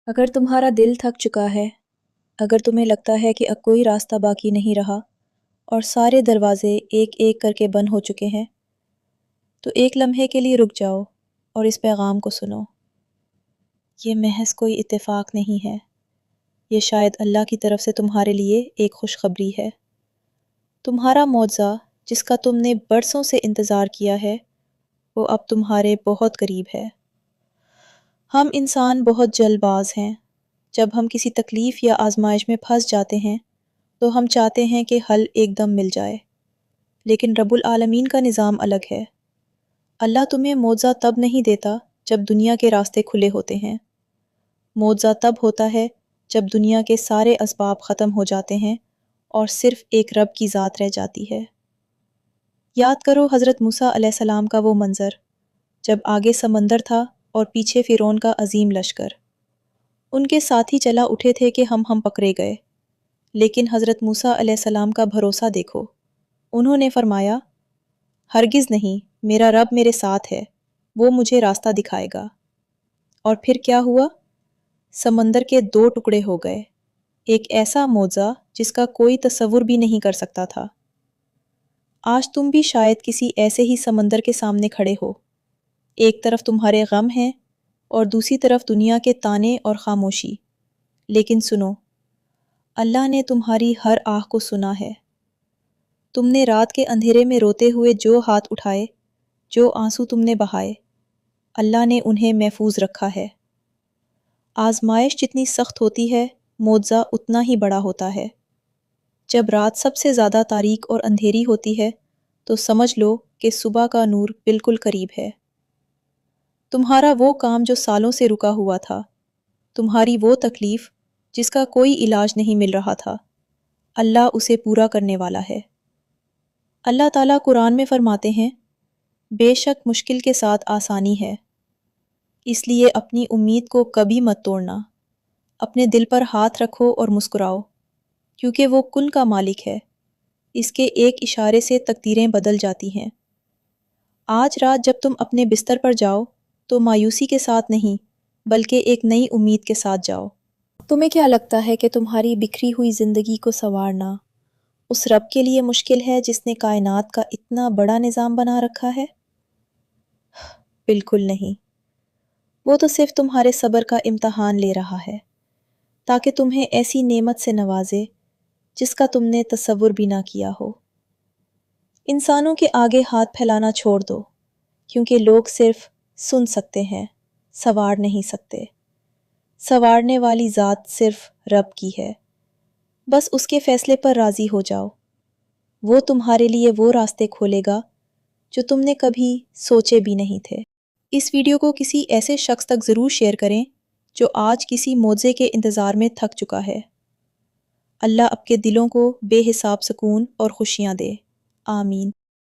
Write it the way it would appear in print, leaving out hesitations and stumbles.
اگر تمہارا دل تھک چکا ہے، اگر تمہیں لگتا ہے کہ اب کوئی راستہ باقی نہیں رہا اور سارے دروازے ایک ایک کر کے بند ہو چکے ہیں، تو ایک لمحے کے لیے رک جاؤ اور اس پیغام کو سنو۔ یہ محض کوئی اتفاق نہیں ہے، یہ شاید اللہ کی طرف سے تمہارے لیے ایک خوشخبری ہے۔ تمہارا معجزہ جس کا تم نے برسوں سے انتظار کیا ہے، وہ اب تمہارے بہت قریب ہے۔ ہم انسان بہت جلد باز ہیں۔ جب ہم کسی تکلیف یا آزمائش میں پھنس جاتے ہیں تو ہم چاہتے ہیں کہ حل ایک دم مل جائے، لیکن رب العالمین کا نظام الگ ہے۔ اللہ تمہیں معجزہ تب نہیں دیتا جب دنیا کے راستے کھلے ہوتے ہیں۔ معجزہ تب ہوتا ہے جب دنیا کے سارے اسباب ختم ہو جاتے ہیں اور صرف ایک رب کی ذات رہ جاتی ہے۔ یاد کرو حضرت موسیٰ علیہ السلام کا وہ منظر، جب آگے سمندر تھا اور پیچھے فرعون کا عظیم لشکر۔ ان کے ساتھی چلا اٹھے تھے کہ ہم پکڑے گئے، لیکن حضرت موسیٰ علیہ السلام کا بھروسہ دیکھو۔ انہوں نے فرمایا، ہرگز نہیں، میرا رب میرے ساتھ ہے، وہ مجھے راستہ دکھائے گا۔ اور پھر کیا ہوا؟ سمندر کے 2 ٹکڑے ہو گئے، ایک ایسا معجزہ جس کا کوئی تصور بھی نہیں کر سکتا تھا۔ آج تم بھی شاید کسی ایسے ہی سمندر کے سامنے کھڑے ہو، ایک طرف تمہارے غم ہیں اور دوسری طرف دنیا کے طعنے اور خاموشی، لیکن سنو، اللہ نے تمہاری ہر آہ کو سنا ہے۔ تم نے رات کے اندھیرے میں روتے ہوئے جو ہاتھ اٹھائے، جو آنسو تم نے بہائے، اللہ نے انہیں محفوظ رکھا ہے۔ آزمائش جتنی سخت ہوتی ہے، معجزہ اتنا ہی بڑا ہوتا ہے۔ جب رات سب سے زیادہ تاریک اور اندھیری ہوتی ہے تو سمجھ لو کہ صبح کا نور بالکل قریب ہے۔ تمہارا وہ کام جو سالوں سے رکا ہوا تھا، تمہاری وہ تکلیف جس کا کوئی علاج نہیں مل رہا تھا، اللہ اسے پورا کرنے والا ہے۔ اللہ تعالیٰ قرآن میں فرماتے ہیں، بے شک مشکل کے ساتھ آسانی ہے، اس لیے اپنی امید کو کبھی مت توڑنا۔ اپنے دل پر ہاتھ رکھو اور مسکراؤ، کیونکہ وہ کن کا مالک ہے، اس کے ایک اشارے سے تقدیریں بدل جاتی ہیں۔ آج رات جب تم اپنے بستر پر جاؤ تو مایوسی کے ساتھ نہیں، بلکہ ایک نئی امید کے ساتھ جاؤ۔ تمہیں کیا لگتا ہے کہ تمہاری بکھری ہوئی زندگی کو سنوارنا اس رب کے لیے مشکل ہے جس نے کائنات کا اتنا بڑا نظام بنا رکھا ہے؟ بالکل نہیں، وہ تو صرف تمہارے صبر کا امتحان لے رہا ہے، تاکہ تمہیں ایسی نعمت سے نوازے جس کا تم نے تصور بھی نہ کیا ہو۔ انسانوں کے آگے ہاتھ پھیلانا چھوڑ دو، کیونکہ لوگ صرف سن سکتے ہیں، سنوار نہیں سکتے۔ سنوارنے والی ذات صرف رب کی ہے، بس اس کے فیصلے پر راضی ہو جاؤ۔ وہ تمہارے لیے وہ راستے کھولے گا جو تم نے کبھی سوچے بھی نہیں تھے۔ اس ویڈیو کو کسی ایسے شخص تک ضرور شیئر کریں جو آج کسی معجزے کے انتظار میں تھک چکا ہے۔ اللہ آپ کے دلوں کو بے حساب سکون اور خوشیاں دے، آمین۔